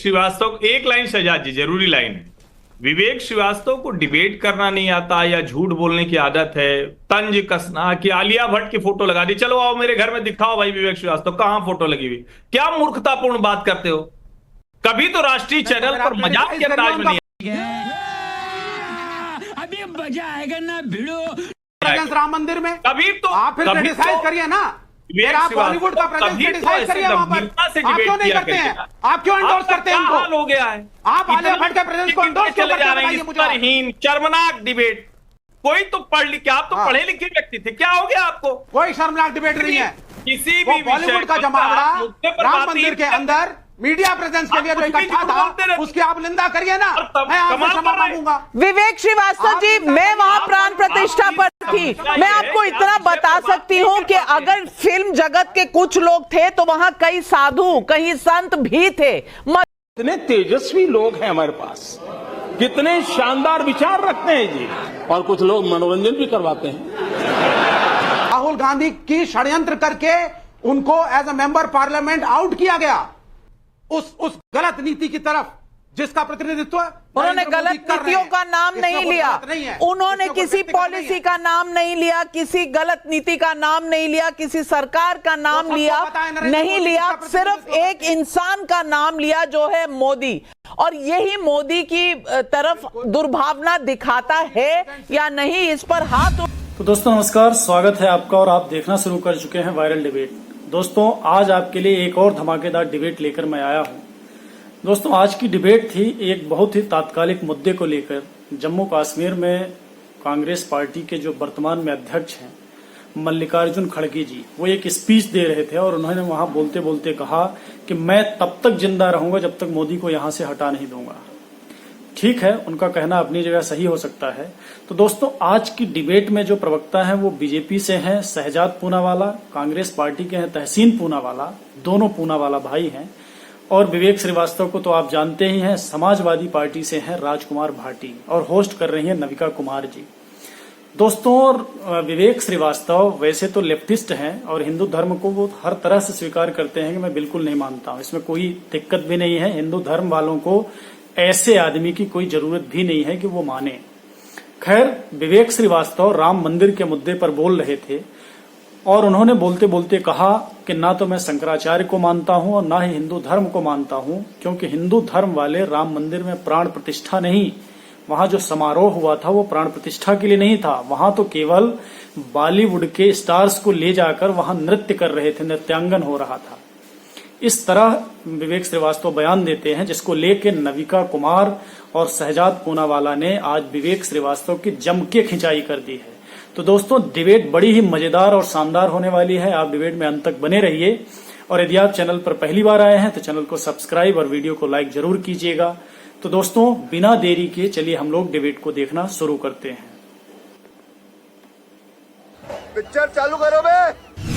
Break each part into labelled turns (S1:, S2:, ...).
S1: श्रीवास्तव, एक लाइन शहजाद जी, जरूरी लाइन है। विवेक श्रीवास्तव को डिबेट करना नहीं आता या झूठ बोलने की आदत है, तंज कसना कि आलिया भट्ट की फोटो लगा दी, चलो आओ मेरे घर में दिखाओ भाई विवेक श्रीवास्तव, कहां फोटो लगी हुई। क्या मूर्खतापूर्ण बात करते हो। कभी तो राष्ट्रीय चैनल पर मजाक के अंदाज में नहीं।
S2: अभी मजा आएगा ना भिड़ो
S3: राम मंदिर में।
S1: कभी तो
S3: आप फिर क्रिटिसाइज करिए ना, फिर आप बॉलीवुड का प्रेजेंस क्रिटिसाइज करिए वहां पर। आप क्यों नहीं करते हैं, आप क्यों एंडोर्स करते हैं उनको?
S1: हो गया है,
S3: आप आलिया भट्ट के प्रेजेंस को एंडोर्स क्यों करते हैं, बताइए मुझे।
S1: हीन शर्मनाक डिबेट। कोई तो पढ़ लिखे, आप तो पढ़े लिखे व्यक्ति थे, क्या हो गया आपको?
S3: कोई शर्मनाक डिबेट नहीं है।
S1: किसी भी
S3: बॉलीवुड का जमावड़ा राम मंदिर के अंदर मीडिया प्रेजेंस के लिए जो इकट्ठा था, उसकी आप निंदा करिए ना, मैं आपसे क्षमा मांगूंगा।
S4: विवेक श्रीवास्तव जी, मैं वहां प्राण प्रतिष्ठा पर थी। मैं आपको इतना बता सकती हूं कि अगर फिल्म जगत के कुछ लोग थे तो वहां कई साधु, कई संत भी थे।
S5: कितने तेजस्वी लोग हैं हमारे पास, कितने शानदार विचार रखते हैं जी, और कुछ लोग मनोरंजन भी करवाते हैं।
S3: राहुल गांधी की षड्यंत्र करके उनको as a member parliament out किया गया उस गलत नीति की तरफ जिसका प्रतिनिधित्व
S4: उन्होंने गलत नीतियों का नाम नहीं लिया, उन्होंने किसी पॉलिसी का नाम नहीं लिया, किसी गलत नीति का नाम नहीं लिया, किसी सरकार का नाम लिया नहीं लिया, सिर्फ एक इंसान का नाम लिया जो है मोदी। और यही मोदी की तरफ दुर्भावना दिखाता है या नहीं, इस पर हाथ।
S6: तो दोस्तों नमस्कार, स्वागत है आपका और आप देखना शुरू कर चुके हैं वायरल डिबेट। दोस्तों आज आपके लिए एक और धमाकेदार डिबेट लेकर मैं आया हूं। दोस्तों आज की डिबेट थी एक बहुत ही तात्कालिक मुद्दे को लेकर। जम्मू कश्मीर में कांग्रेस पार्टी के जो वर्तमान में अध्यक्ष हैं मल्लिकार्जुन खड़गे जी, वो एक स्पीच दे रहे थे और उन्होंने वहां बोलते बोलते कहा कि मैं तब तक जिंदा रहूंगा जब तक मोदी को यहां से हटा नहीं दूंगा। ठीक है, उनका कहना अपनी जगह सही हो सकता है। तो दोस्तों आज की डिबेट में जो प्रवक्ता हैं वो बीजेपी से हैं शहजाद पूनावाला, कांग्रेस पार्टी के हैं तहसीन पूनावाला, दोनों पूनावाला भाई हैं, और विवेक श्रीवास्तव को तो आप जानते ही हैं, समाजवादी पार्टी से हैं राजकुमार भाटी, और होस्ट कर रही हैं नविका कुमार जी। दोस्तों विवेक श्रीवास्तव वैसे तो लेफ्टिस्ट हैं और हिंदू धर्म को वो हर तरह से स्वीकार करते हैं कि मैं बिल्कुल नहीं मानता हूं, इसमें कोई दिक्कत भी नहीं है। हिंदू धर्म वालों को ऐसे आदमी की कोई जरूरत भी नहीं है कि वो माने। खैर, विवेक श्रीवास्तव राम मंदिर के मुद्दे पर बोल रहे थे और उन्होंने बोलते बोलते कहा कि ना तो मैं शंकराचार्य को मानता हूं और ना ही हिंदू धर्म को मानता हूं, क्योंकि हिंदू धर्म वाले राम मंदिर में प्राण प्रतिष्ठा नहीं, वहां जो समारोह हुआ था वो प्राण प्रतिष्ठा के लिए नहीं था, वहां तो केवल बॉलीवुड के स्टार्स को ले जाकर वहां नृत्य कर रहे थे, नृत्यांगन हो रहा था। इस तरह विवेक श्रीवास्तव बयान देते हैं, जिसको लेकर नविका कुमार और शहजाद पूनावाला ने आज विवेक श्रीवास्तव की जम के खिंचाई कर दी है। तो दोस्तों डिबेट बड़ी ही मजेदार और शानदार होने वाली है, आप डिबेट में अंत तक बने रहिए। और यदि आप चैनल पर पहली बार आए हैं तो चैनल को सब्सक्राइब और वीडियो को लाइक जरूर कीजिएगा। तो दोस्तों बिना देरी के चलिए हम लोग डिबेट को देखना शुरू करते हैं।
S7: पिक्चर चालू करो बे।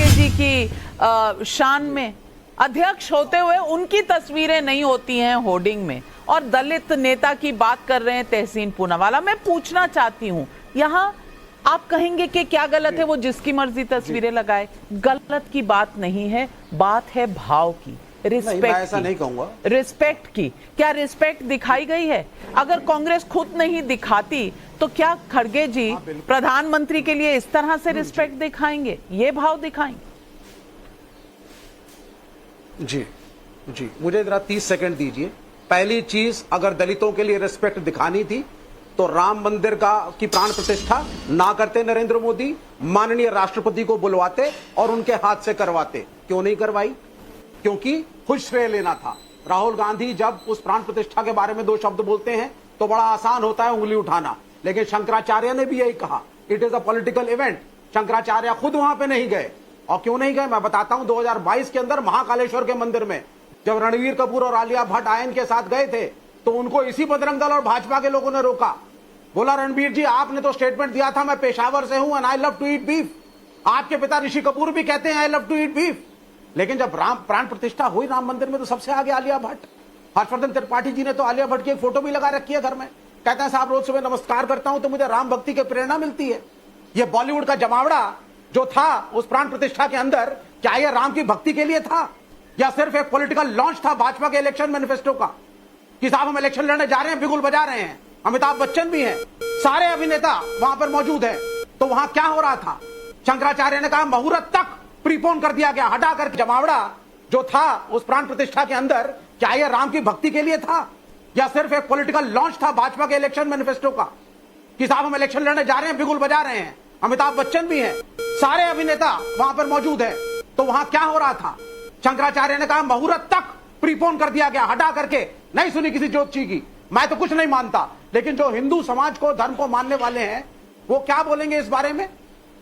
S4: जी की शान में अध्यक्ष होते हुए उनकी तस्वीरें नहीं होती हैं होर्डिंग में, और दलित नेता की बात कर रहे हैं तहसीन पूनावाला। मैं पूछना चाहती हूं, यहाँ आप कहेंगे कि क्या गलत है वो जिसकी मर्जी तस्वीरें लगाए? गलत की बात नहीं है, बात है भाव की, रिस्पेक्ट की।
S3: ऐसा नहीं कहूंगा।
S4: रिस्पेक्ट की, क्या रिस्पेक्ट दिखाई गई है? अगर कांग्रेस खुद नहीं दिखाती तो क्या खड़गे जी प्रधानमंत्री के लिए इस तरह से रिस्पेक्ट दिखाएंगे, ये भाव दिखाएंगे?
S3: जी जी, मुझे जरा 30 सेकंड दीजिए। पहली चीज, अगर दलितों के लिए रिस्पेक्ट दिखानी थी तो राम मंदिर की प्राण प्रतिष्ठा ना करते नरेंद्र मोदी, माननीय राष्ट्रपति को बुलवाते और उनके हाथ से करवाते। क्यों नहीं करवाई? क्योंकि खुद श्रेय लेना था। राहुल गांधी जब उस प्राण प्रतिष्ठा के बारे में दो शब्द बोलते हैं तो बड़ा आसान होता है उंगली उठाना, लेकिन शंकराचार्य ने भी यही कहा, it is a political event. Shankaracharya खुद वहां पे नहीं गए, और क्यों नहीं गए मैं बताता हूं। 2022 के अंदर महाकालेश्वर के मंदिर में जब रणवीर कपूर और आलिया भट्ट आयन के साथ गए थे तो उनको इसी बजरंग दल और भाजपा के लोगों ने रोका। बोला, रणवीर जी आपने तो स्टेटमेंट दिया था मैं पेशावर से हूं and I love to eat beef. आपके पिता ऋषि कपूर भी कहते हैं I love to eat beef. लेकिन जब प्राण प्रतिष्ठा हुई राम मंदिर में तो सबसे आगे आलिया भट्ट। हर्षवर्धन त्रिपाठी जी ने तो आलिया भट्ट की एक फोटो भी लगा रखी है घर में। कहते हैं साहब रोज सुबह नमस्कार करता हूं तो मुझे राम भक्ति की प्रेरणा मिलती है। ये बॉलीवुड का जमावड़ा जो था उस प्राण प्रतिष्ठा के अंदर, क्या यह राम की भक्ति के लिए था या सिर्फ एक पॉलिटिकल लॉन्च था भाजपा के इलेक्शन मैनिफेस्टो का? कि साहब हम इलेक्शन लड़ने जा रहे हैं, बिगुल बजा रहे हैं, अमिताभ बच्चन भी हैं, सारे अभिनेता वहां पर मौजूद हैं। तो वहां क्या हो रहा था? शंकराचार्य ने कहा मुहूर्त तक प्रीपोन कर दिया गया, हटा कर। जमावड़ा जो था उस प्राण प्रतिष्ठा के अंदर, क्या यह राम की भक्ति के लिए था या सिर्फ एक पॉलिटिकल लॉन्च था भाजपा के इलेक्शन मैनिफेस्टो का कि साहब हम इलेक्शन लड़ने जा रहे हैं, बिगुल बजा रहे हैं, अमिताभ बच्चन भी हैं, सारे अभिनेता वहां पर मौजूद हैं। तो वहां क्या हो रहा था? शंकराचार्य ने कहा मुहूर्त तक प्रीपोन कर दिया गया, हटा करके। नहीं सुनी किसी ज्योतिषी की, मैं तो कुछ नहीं मानता, लेकिन जो हिंदू समाज को, धर्म को मानने वाले हैं, वो क्या बोलेंगे इस बारे में?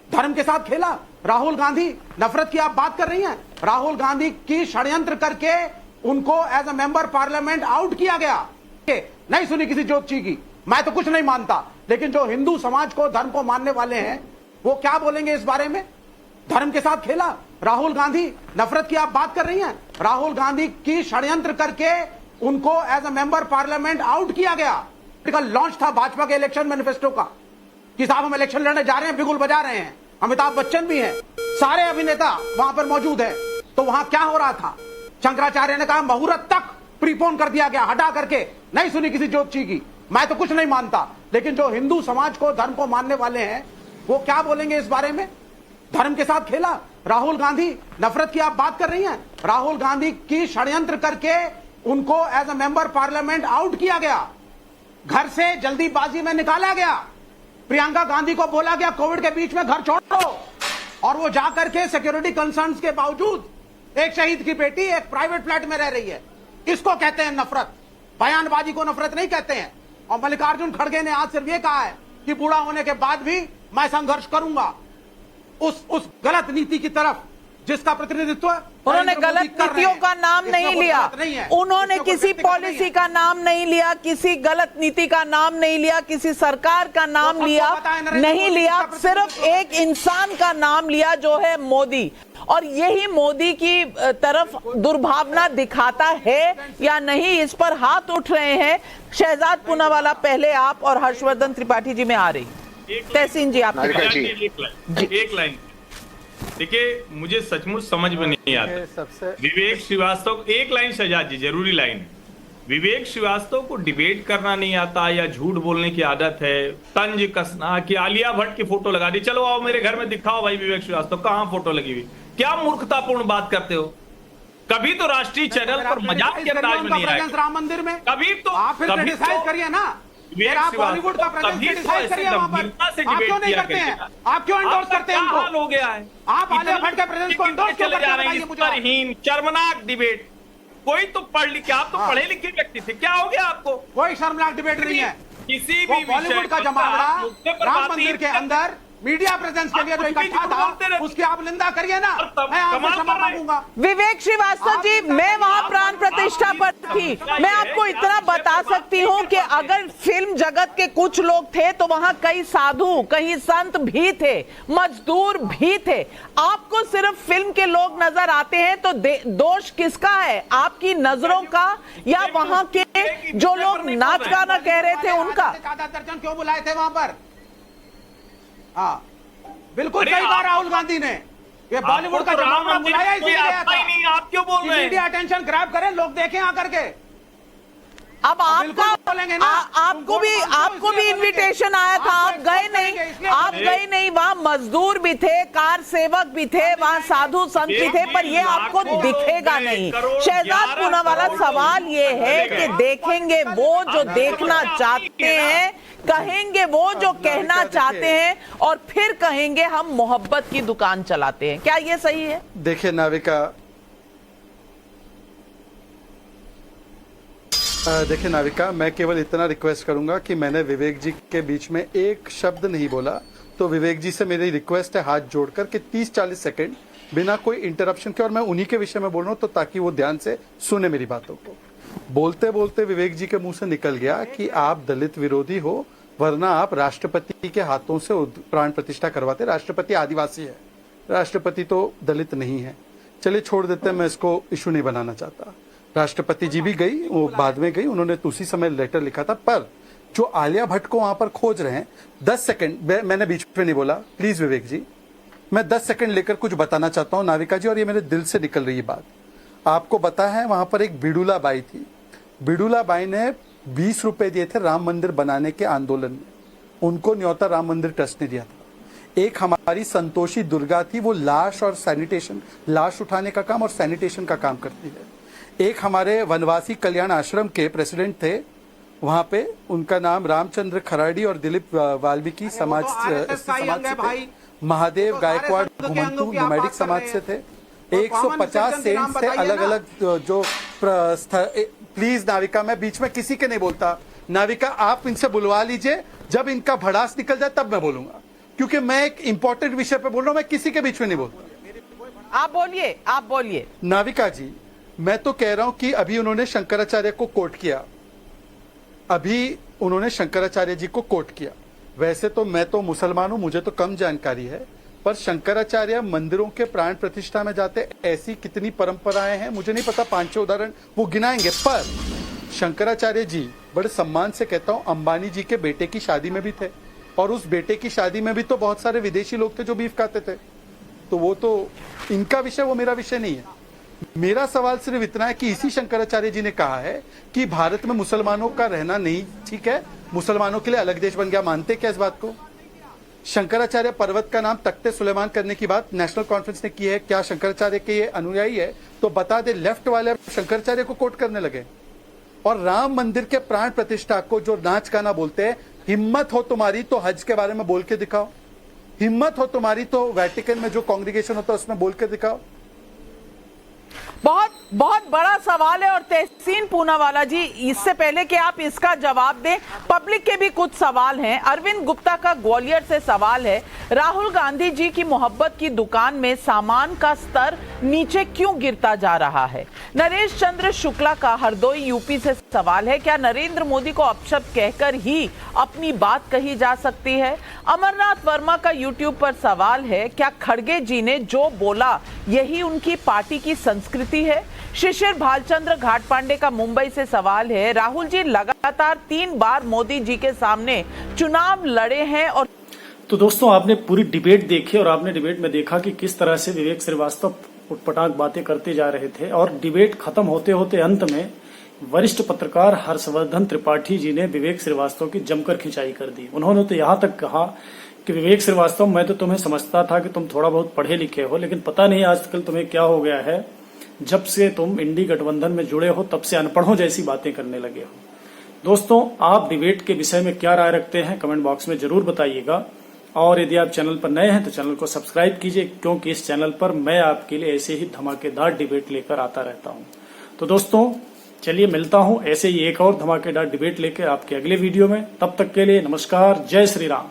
S3: धर्म के साथ खेला राहुल गांधी। नफरत की आप बात कर रही हैं, राहुल गांधी की षड्यंत्र करके उनको as a member parliament out किया गया। नहीं सुनी किसी ज्योतिषी की, मैं तो कुछ नहीं मानता, लेकिन जो हिंदू समाज को, धर्म को मानने वाले हैं, वो क्या बोलेंगे इस बारे में? धर्म के साथ खेला राहुल गांधी। नफरत की आप बात कर रही हैं, राहुल गांधी की षड्यंत्र करके उनको as a member parliament out किया गया। लॉन्च था भाजपा के इलेक्शन मैनिफेस्टो का कि साहब हम इलेक्शन लड़ने जा रहे हैं, बिगुल बजा रहे हैं, अमिताभ बच्चन भी हैं, सारे अभिनेता वहां पर मौजूद हैं। तो वहां क्या हो रहा था? शंकराचार्य ने कहा मुहूर्त तक प्रीपोन कर दिया गया, हटा करके। नहीं सुनी किसी ज्योतिषी की, मैं तो कुछ नहीं मानता, लेकिन जो हिंदू समाज को, धर्म को मानने वाले हैं, वो क्या बोलेंगे इस बारे में? धर्म के साथ खेला राहुल गांधी। नफरत की आप बात कर रही हैं, राहुल गांधी की षड्यंत्र करके उनको as a member parliament out किया गया, घर से जल्दीबाजी में निकाला गया। प्रियंका गांधी को बोला गया कोविड के बीच में घर छोड़ो, और वो जाकर के सिक्योरिटी कंसर्न्स के बावजूद एक शहीद की बेटी एक प्राइवेट फ्लैट में रह रही है। इसको कहते हैं नफरत। बयानबाजी को नफरत नहीं कहते हैं। और मल्लिकार्जुन खड़गे ने आज सिर्फ ये कहा है कि बूढ़ा होने के बाद भी मैं संघर्ष करूंगा उस गलत नीति की तरफ जिसका प्रतिनिधित्व
S4: उन्होंने गलत नीतियों का नाम नहीं लिया, उन्होंने किसी पॉलिसी का नाम नहीं लिया, किसी गलत नीति का नाम नहीं लिया, किसी सरकार का नाम लिया नहीं लिया, सिर्फ एक इंसान का नाम लिया जो है मोदी। और यही मोदी की तरफ दुर्भावना दिखाता है या नहीं, इस पर हाथ उठ रहे हैं। शहजाद पूनावाला पहले आप और हर्षवर्धन त्रिपाठी जी में आ रही। तहसीन जी आप
S1: एक लाइन देखिए, मुझे सचमुच समझ में नहीं आता। विवेक श्रीवास्तव, एक लाइन शहजाद जी, जरूरी लाइन। विवेक श्रीवास्तव को डिबेट करना नहीं आता या झूठ बोलने की आदत है, तंज कसना कि आलिया भट्ट की फोटो लगा दी, चलो आओ मेरे घर में दिखाओ भाई विवेक श्रीवास्तव, कहां फोटो लगी हुई? क्या मूर्खतापूर्ण बात करते हो? कभी तो राष्ट्रीय चैनल पर मजाक के अंदाज में नहीं आए,
S3: राम मंदिर में
S1: कभी तो
S3: आप फिर क्रिटिसाइज करिए ना, फिर आप बॉलीवुड का प्रेजेंस क्रिटिसाइज करिए वहां पर। आप क्यों नहीं करते हैं? आप क्यों एंडोर्स करते हैं उनको?
S1: हाल हो गया है,
S3: आप आलिया भट्ट के प्रेजेंस को एंडोर्स क्यों करते हैं? बताइए मुझे।
S1: स्तरहीन शर्मनाक डिबेट। कोई तो पढ़ लिखे, आप तो पढ़े लिखे व्यक्ति थे, क्या हो गया आपको?
S3: कोई शर्मनाक डिबेट नहीं है।
S1: किसी भी
S3: बॉलीवुड का जमावड़ा राम मंदिर के अंदर मीडिया प्रेजेंस के लिए जो इकट्ठा था, उसकी आप निंदा करिए ना, मैं आपसे क्षमा मांगूंगा।
S4: विवेक श्रीवास्तव जी, मैं वहां प्राण प्रतिष्ठा पर थी। मैं आपको इतना बता सकती हूं कि अगर फिल्म जगत के कुछ लोग थे तो वहां कई साधु, कई संत भी थे, मजदूर भी थे। आपको सिर्फ फिल्म के लोग नजर आते हैं, तो दोष किसका है? आपकी नजरों का या वहां के जो लोग नाच गाना कह रहे थे उनका?
S3: ज्यादा दर्जन क्यों बुलाए थे वहां पर? हाँ, बिल्कुल सही कहा राहुल गांधी ने। ये बॉलीवुड का जमावड़ा बुलाया इसलिए गया था।
S1: नहीं, आप क्यों बोल रहे हैं?
S3: मीडिया अटेंशन ग्रैब करें, लोग देखें आकर के।
S4: अब आपको भी इनविटेशन आया था, आप गए नहीं, आप गए नहीं। वहां मजदूर भी थे, कार सेवक भी थे, वहां साधु संत भी थे, पर ये आपको दिखेगा नहीं। शहजाद पूनावाला, सवाल ये है कि देखेंगे वो जो देखना चाहते हैं, कहेंगे वो जो कहना चाहते हैं, और फिर कहेंगे हम मोहब्बत की दुकान चलाते हैं। क्या ये सही है?
S8: देखिए नाविका, मैं केवल इतना रिक्वेस्ट करूंगा कि मैंने विवेक जी के बीच में एक शब्द नहीं बोला, तो विवेक जी से मेरी रिक्वेस्ट है हाथ जोड़कर कि 30-40 सेकंड बिना कोई इंटरप्शन के, और मैं उन्हीं के विषय में बोल रहा हूं, तो ताकि वो ध्यान से सुने मेरी बातों को। बोलते बोलते विवेक जी के मुंह से निकल गया कि आप दलित विरोधी हो, वरना आप राष्ट्रपति के हाथों से प्राण प्रतिष्ठा करवाते। राष्ट्रपति आदिवासी है, राष्ट्रपति तो दलित नहीं है। चलिए छोड़ देते हैं, मैं इसको इशू नहीं बनाना चाहता। राष्ट्रपति जी भी गई, वो बाद में गई, उन्होंने तो उसी समय लेटर लिखा था। पर जो आलिया भट्ट को वहां पर खोज रहे हैं, 10 सेकंड मैंने बीच में नहीं बोला, प्लीज विवेक जी, मैं 10 सेकंड लेकर कुछ बताना चाहता हूं नाविका जी, और ये मेरे दिल से निकल रही बात। आपको पता है वहां पर एक बिडुला बाई थी, बिडुला बाई ने 20 रुपए दिए थे राम मंदिर बनाने के आंदोलन में, उनको न्योता राम मंदिर ट्रस्ट ने दिया था। एक हमारी संतोषी दुर्गा थी, वो लाश और सैनिटेशन, लाश उठाने का काम और सैनिटेशन का काम करती है। एक हमारे वनवासी कल्याण आश्रम के प्रेसिडेंट थे, वहां पे उनका नाम रामचंद्र खराड़ी और दिलीप वाल्मीकि समाज से थे। महादेव गायकवाड़ घुमंतू नोमैडिक समाज से थे। 150 सेंट्स थे अलग अलग जो प्लीज नाविका, मैं बीच में किसी के नहीं बोलता। नाविका आप इनसे बुलवा लीजिए, जब इनका भड़ास निकल जाए तब मैं बोलूंगा, क्योंकि मैं एक इंपॉर्टेंट विषय पे बोल रहा हूं, मैं किसी के बीच में नहीं बोलता।
S4: आप बोलिए।
S8: नाविका जी, मैं तो कह रहा हूं कि अभी उन्होंने शंकराचार्य को कोट किया, अभी उन्होंने शंकराचार्य जी को कोट किया। वैसे तो मैं तो मुसलमान हूं, मुझे तो कम जानकारी है, पर शंकराचार्य मंदिरों के प्राण प्रतिष्ठा में जाते, ऐसी कितनी परंपराएं हैं मुझे नहीं पता, 5-6 उदाहरण वो गिनाएंगे। पर शंकराचार्य जी, बड़े सम्मान से कहता हूं, अंबानी जी के बेटे की शादी में भी थे, और उस बेटे की शादी में भी तो बहुत सारे विदेशी लोग थे जो बीफ खाते थे। तो वो तो इनका विषय, वो मेरा विषय नहीं है। मेरा सवाल सिर्फ इतना है कि इसी शंकराचार्य जी ने कहा है कि भारत में मुसलमानों का रहना नहीं ठीक है, मुसलमानों के लिए अलग देश बन गया। मानते क्या इस बात को? शंकराचार्य पर्वत का नाम तख्ते सुलेमान करने की बात नेशनल कॉन्फ्रेंस ने की है। क्या शंकराचार्य के ये अनुयायी है? तो बता दे, लेफ्ट वाले शंकराचार्य को कोट करने लगे। और राम मंदिर के प्राण प्रतिष्ठा को जो नाच गाना बोलते हैं, हिम्मत हो तुम्हारी तो हज के बारे में बोल के दिखाओ, हिम्मत हो तुम्हारी तो वेटिकन में जो कांग्रीगेशन होता है उसमें बोल के दिखाओ।
S4: बहुत बहुत बड़ा सवाल है। और तहसीन पूनावाला जी, इससे पहले कि आप इसका जवाब दें, पब्लिक के भी कुछ सवाल हैं। अरविंद गुप्ता का ग्वालियर से सवाल है, राहुल गांधी जी की मोहब्बत की दुकान में सामान का स्तर नीचे क्यों गिरता जा रहा है? नरेश चंद्र शुक्ला का हरदोई यूपी से सवाल है, क्या नरेंद्र मोदी को अपशब्द कहकर ही अपनी बात कही जा सकती है? अमरनाथ वर्मा का यूट्यूब पर सवाल है, क्या खड़गे जी ने जो बोला यही उनकी पार्टी की संस्कृति है? शिशिर भालचंद्र घाटपांडे का मुंबई से सवाल है, राहुल जी लगातार 3 बार मोदी जी के सामने चुनाव लड़े हैं। और
S6: तो दोस्तों, आपने पूरी डिबेट देखी और आपने डिबेट में देखा कि किस तरह से विवेक श्रीवास्तव उटपटांग बातें करते जा रहे थे, और डिबेट खत्म होते होते अंत में वरिष्ठ पत्रकार हर्षवर्धन त्रिपाठी जी ने विवेक श्रीवास्तव की जमकर खिंचाई कर दी। उन्होंने तो यहां तक कहा कि विवेक श्रीवास्तव, मैं तो तुम्हें समझता था कि तुम थोड़ा बहुत पढ़े लिखे हो, लेकिन पता नहीं आजकल तुम्हें क्या हो गया है, जब से तुम इंडी गठबंधन में जुड़े हो तब से अनपढ़ों जैसी बातें करने लगे हो। दोस्तों, आप डिबेट के विषय में क्या राय रखते हैं कमेंट बॉक्स में जरूर बताइएगा, और यदि आप चैनल पर नए हैं तो चैनल को सब्सक्राइब कीजिए, क्योंकि इस चैनल पर मैं आपके लिए ऐसे ही धमाकेदार डिबेट लेकर आता रहता हूं। तो दोस्तों, चलिए मिलता हूं ऐसे ही एक और धमाकेदार डिबेट लेकर आपके अगले वीडियो में। तब तक के लिए नमस्कार, जय श्री राम।